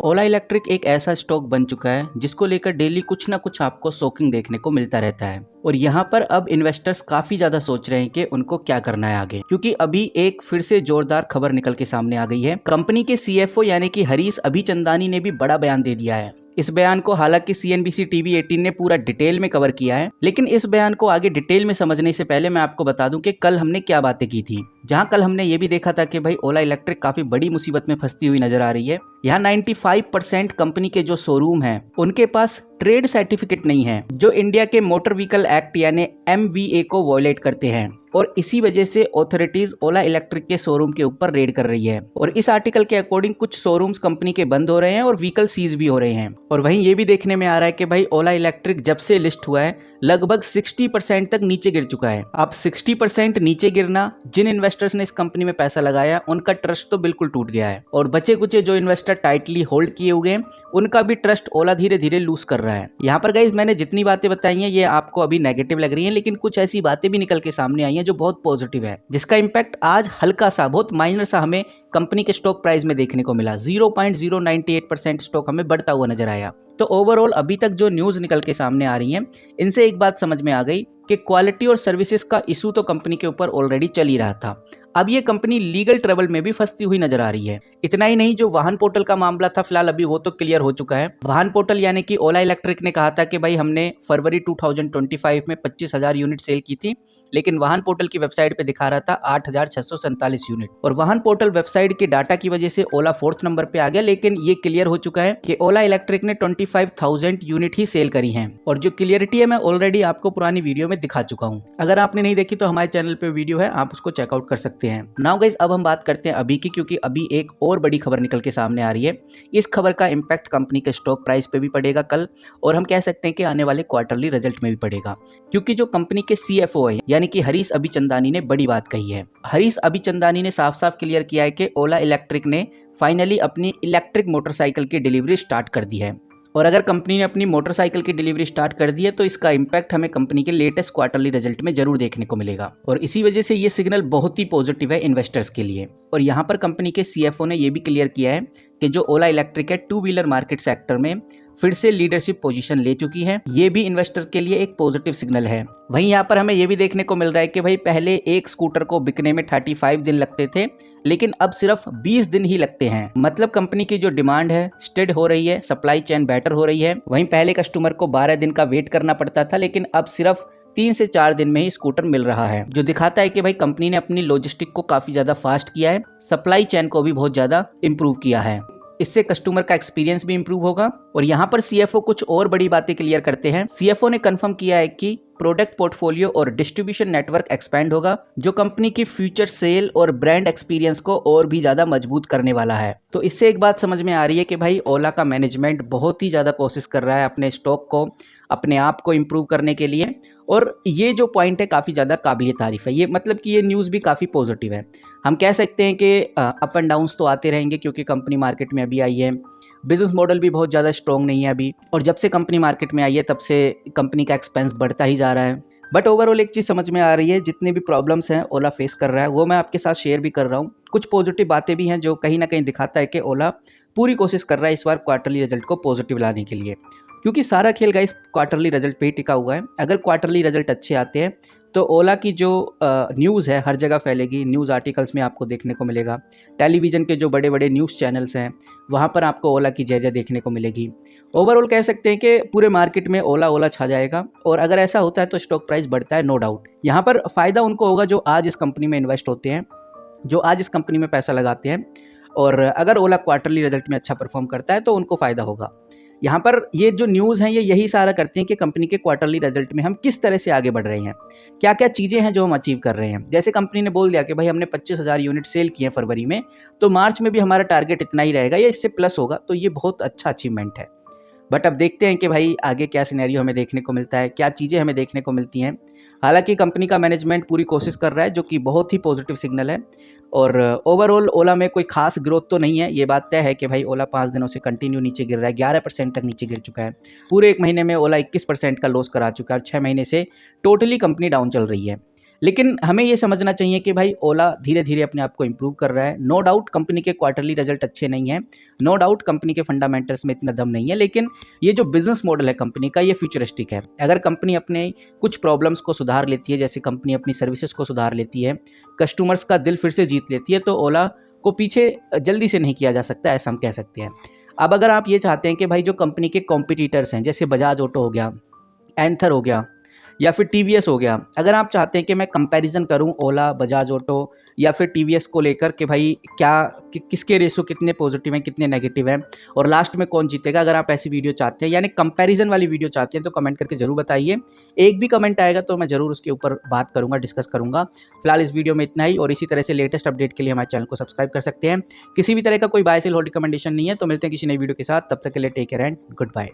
ओला electric एक ऐसा stock बन चुका है जिसको लेकर डेली कुछ ना कुछ आपको शॉकिंग देखने को मिलता रहता है और यहाँ पर अब इन्वेस्टर्स काफी ज्यादा सोच रहे हैं कि उनको क्या करना है आगे, क्योंकि अभी एक फिर से जोरदार खबर निकल के सामने आ गई है। कंपनी के सीएफओ यानी कि हरीश अभिचंदानी ने भी बड़ा बयान दे दिया है। इस बयान को हालांकि सीएनबीसी टीवी 18 ने पूरा डिटेल में कवर किया है, लेकिन इस बयान को आगे डिटेल में समझने से पहले मैं आपको बता दूं कि कल हमने क्या बातें की थी। जहां कल हमने ये भी देखा था कि भाई ओला इलेक्ट्रिक काफी बड़ी मुसीबत में फंसती हुई नजर आ रही है। यहाँ 95% कंपनी के जो शोरूम हैं उनके पास ट्रेड सर्टिफिकेट नहीं है, जो इंडिया के मोटर व्हीकल एक्ट यानी MVA को वॉयलेट करते हैं और इसी वजह से ऑथोरिटीज ओला इलेक्ट्रिक के शोरूम के ऊपर रेड कर रही है। और इस आर्टिकल के अकॉर्डिंग कुछ शोरूम्स कंपनी के बंद हो रहे हैं और व्हीकल सीज भी हो रहे हैं। और वहीं ये भी देखने में आ रहा है कि भाई ओला इलेक्ट्रिक जब से लिस्ट हुआ है लगभग 60% तक नीचे गिर चुका है। अब 60% नीचे गिरना, जिन इन्वेस्टर्स ने इस कंपनी में पैसा लगाया उनका ट्रस्ट तो बिल्कुल टूट गया है और बचे कुचे जो इन्वेस्टर टाइटली होल्ड किए हुए हैं उनका भी ट्रस्ट ओला धीरे धीरे लूज कर रहा है। यहाँ पर गाइस मैंने जितनी बातें बताई हैं ये आपको अभी नेगेटिव लग रही हैं, लेकिन कुछ ऐसी बातें भी निकल के सामने आई हैं जो बहुत पॉजिटिव है, जिसका इंपैक्ट आज हल्का सा बहुत माइनर सा हमें कंपनी के स्टॉक प्राइस में देखने को मिला। 0.098% स्टॉक हमें बढ़ता हुआ नजर आया। तो ओवरऑल अभी तक जो न्यूज निकल के सामने आ रही हैं इनसे एक बात समझ में आ गई कि क्वालिटी और सर्विसेज का इशू तो कंपनी के ऊपर ऑलरेडी चल ही रहा था। अब ये कंपनी लीगल ट्रबल में भी फंसती हुई नजर आ रही है। इतना ही नहीं, जो वाहन पोर्टल का मामला था फिलहाल अभी वो तो क्लियर हो चुका है। वाहन पोर्टल यानी कि ओला इलेक्ट्रिक ने कहा था कि भाई हमने फरवरी 2025 में 25,000 यूनिट सेल की थी, लेकिन वाहन पोर्टल की वेबसाइट पे दिखा रहा था 8,647 यूनिट और वाहन पोर्टल वेबसाइट के डाटा की वजह से ओला 4th नंबर पे आ गया। लेकिन ये क्लियर हो चुका है कि ओला इलेक्ट्रिक ने 25,000 यूनिट ही सेल करी हैं और जो क्लियरिटी है मैं ऑलरेडी आपको पुरानी वीडियो में दिखा चुका हूँ। अगर आपने नहीं देखी तो हमारे चैनल पे वीडियो है, आप उसको चेकआउट कर सकते हैं। नाउ गाइस अब हम बात करते हैं अभी की, क्योंकि अभी एक और बड़ी खबर निकल के सामने आ रही है। इस खबर का इंपैक्ट कंपनी के स्टॉक प्राइस पे भी पड़ेगा कल, और हम कह सकते हैं कि आने वाले क्वार्टरली रिजल्ट में भी पड़ेगा, क्योंकि जो कंपनी के CFO है यानी कि हरीश अभिचंदानी ने बड़ी बात कही है। हरीश अभिचंदानी ने साफ साफ क्लियर किया है कि ओला इलेक्ट्रिक ने फाइनली अपनी इलेक्ट्रिक मोटरसाइकिल की डिलीवरी स्टार्ट कर दी है। और अगर कंपनी ने अपनी मोटरसाइकिल की डिलीवरी स्टार्ट कर दी है तो इसका इंपैक्ट हमें कंपनी के लेटेस्ट क्वार्टरली रिजल्ट में जरूर देखने को मिलेगा और इसी वजह से ये सिग्नल बहुत ही पॉजिटिव है इन्वेस्टर्स के लिए। और यहाँ पर कंपनी के CFO ने यह भी क्लियर किया है कि जो ओला इलेक्ट्रिक है 2 व्हीलर मार्केट सेक्टर में फिर से लीडरशिप पोजीशन ले चुकी है। ये भी इन्वेस्टर के लिए एक पॉजिटिव सिग्नल है। वहीं यहाँ पर हमें ये भी देखने को मिल रहा है कि भाई पहले एक स्कूटर को बिकने में 35 दिन लगते थे, लेकिन अब सिर्फ 20 दिन ही लगते हैं। मतलब कंपनी की जो डिमांड है स्टेड हो रही है, सप्लाई चेन बेटर हो रही है। वहीं पहले कस्टमर को 12 दिन का वेट करना पड़ता था, लेकिन अब सिर्फ 3 से 4 दिन में ही स्कूटर मिल रहा है, जो दिखाता है कि भाई कंपनी ने अपनी लॉजिस्टिक को काफी ज्यादा फास्ट किया है, सप्लाई चेन को भी बहुत ज्यादा इंप्रूव किया है। इससे कस्टमर का एक्सपीरियंस भी इंप्रूव होगा। और यहाँ पर CFO कुछ और बड़ी बातें क्लियर करते हैं। CFO ने कंफर्म किया है कि प्रोडक्ट पोर्टफोलियो और डिस्ट्रीब्यूशन नेटवर्क एक्सपेंड होगा, जो कंपनी की फ्यूचर सेल और ब्रांड एक्सपीरियंस को और भी ज्यादा मजबूत करने वाला है। तो इससे एक बात समझ में आ रही है कि भाई ओला का मैनेजमेंट बहुत ही ज्यादा कोशिश कर रहा है अपने स्टॉक को, अपने आप को इम्प्रूव करने के लिए। और ये जो पॉइंट है काफ़ी ज़्यादा काबिल तारीफ है। ये मतलब कि ये न्यूज़ भी काफ़ी पॉजिटिव है। हम कह सकते हैं कि अप एंड डाउन्स तो आते रहेंगे, क्योंकि कंपनी मार्केट में अभी आई है, बिजनेस मॉडल भी बहुत ज़्यादा स्ट्रॉन्ग नहीं है अभी, और जब से कंपनी मार्केट में आई है तब से कंपनी का एक्सपेंस बढ़ता ही जा रहा है। बट ओवरऑल एक चीज़ समझ में आ रही है, जितने भी प्रॉब्लम्स हैं ओला फेस कर रहा है वो मैं आपके साथ शेयर भी कर रहा हूँ। कुछ पॉजिटिव बातें भी हैं जो कहीं ना कहीं दिखाता है कि ओला पूरी कोशिश कर रहा है इस बार क्वार्टरली रिजल्ट को पॉजिटिव लाने के लिए, क्योंकि सारा खेल गाइस क्वार्टरली रिजल्ट पे ही टिका हुआ है। अगर क्वार्टरली रिजल्ट अच्छे आते हैं तो ओला की जो न्यूज़ है हर जगह फैलेगी, न्यूज़ आर्टिकल्स में आपको देखने को मिलेगा, टेलीविज़न के जो बड़े बड़े न्यूज़ चैनल्स हैं वहाँ पर आपको ओला की जय जय देखने को मिलेगी। ओवरऑल कह सकते हैं कि पूरे मार्केट में ओला ओला छा जाएगा, और अगर ऐसा होता है तो स्टॉक प्राइस बढ़ता है, नो डाउट। यहाँ पर फ़ायदा उनको होगा जो आज इस कंपनी में इन्वेस्ट होते हैं, जो आज इस कंपनी में पैसा लगाते हैं, और अगर ओला क्वार्टरली रिजल्ट में अच्छा परफॉर्म करता है तो उनको फ़ायदा होगा। यहाँ पर ये जो न्यूज़ हैं ये यही इशारा करती हैं कि कंपनी के क्वार्टरली रिजल्ट में हम किस तरह से आगे बढ़ रहे हैं, क्या क्या चीज़ें हैं जो हम अचीव कर रहे हैं। जैसे कंपनी ने बोल दिया कि भाई हमने 25,000 यूनिट सेल किए हैं फरवरी में, तो मार्च में भी हमारा टारगेट इतना ही रहेगा या इससे प्लस होगा, तो ये बहुत अच्छा अचीवमेंट है। बट अब देखते हैं कि भाई आगे क्या सिनेरियो हमें देखने को मिलता है, क्या चीज़ें हमें देखने को मिलती हैं। हालांकि कंपनी का मैनेजमेंट पूरी कोशिश कर रहा है, जो कि बहुत ही पॉजिटिव सिग्नल है। और ओवरऑल ओला में कोई खास ग्रोथ तो नहीं है, ये बात तय है कि भाई ओला 5 दिनों से कंटिन्यू नीचे गिर रहा है, 11% तक नीचे गिर चुका है। पूरे 1 महीने में ओला 21% का लॉस करा चुका है और 6 महीने से टोटली कंपनी डाउन चल रही है। लेकिन हमें ये समझना चाहिए कि भाई ओला धीरे धीरे अपने आप को इम्प्रूव कर रहा है। नो डाउट कंपनी के क्वार्टरली रिजल्ट अच्छे नहीं है, नो डाउट कंपनी के फंडामेंटल्स में इतना दम नहीं है, लेकिन ये जो बिजनेस मॉडल है कंपनी का, ये फ्यूचरिस्टिक है। अगर कंपनी अपने कुछ प्रॉब्लम्स को सुधार लेती है, जैसे कंपनी अपनी सर्विसेज को सुधार लेती है, कस्टमर्स का दिल फिर से जीत लेती है, तो ओला को पीछे जल्दी से नहीं किया जा सकता, ऐसा हम कह सकते हैं। अब अगर आप ये चाहते हैं कि भाई जो कंपनी के कॉम्पिटिटर्स हैं, जैसे बजाज ऑटो हो गया, एंथर हो गया, या फिर टीवीएस हो गया, अगर आप चाहते हैं कि मैं कंपैरिजन करूं ओला, बजाज ऑटो या फिर टीवीएस को लेकर कि भाई क्या किसके रेशो कितने पॉजिटिव हैं, कितने नेगेटिव हैं, और लास्ट में कौन जीतेगा, अगर आप ऐसी वीडियो चाहते हैं, यानी कंपैरिजन वाली वीडियो चाहते हैं, तो कमेंट करके जरूर बताइए। एक भी कमेंट आएगा तो मैं जरूर उसके ऊपर बात करूंगा, डिस्कस करूंगा। फिलहाल इस वीडियो में इतना ही, और इसी तरह से लेटेस्ट अपडेट के लिए हमारे चैनल को सब्सक्राइब कर सकते हैं। किसी भी तरह का कोई बाय सेल होल्ड रिकमेंडेशन नहीं है। तो मिलते हैं किसी नई वीडियो के साथ, तब तक के लिए take care and good bye.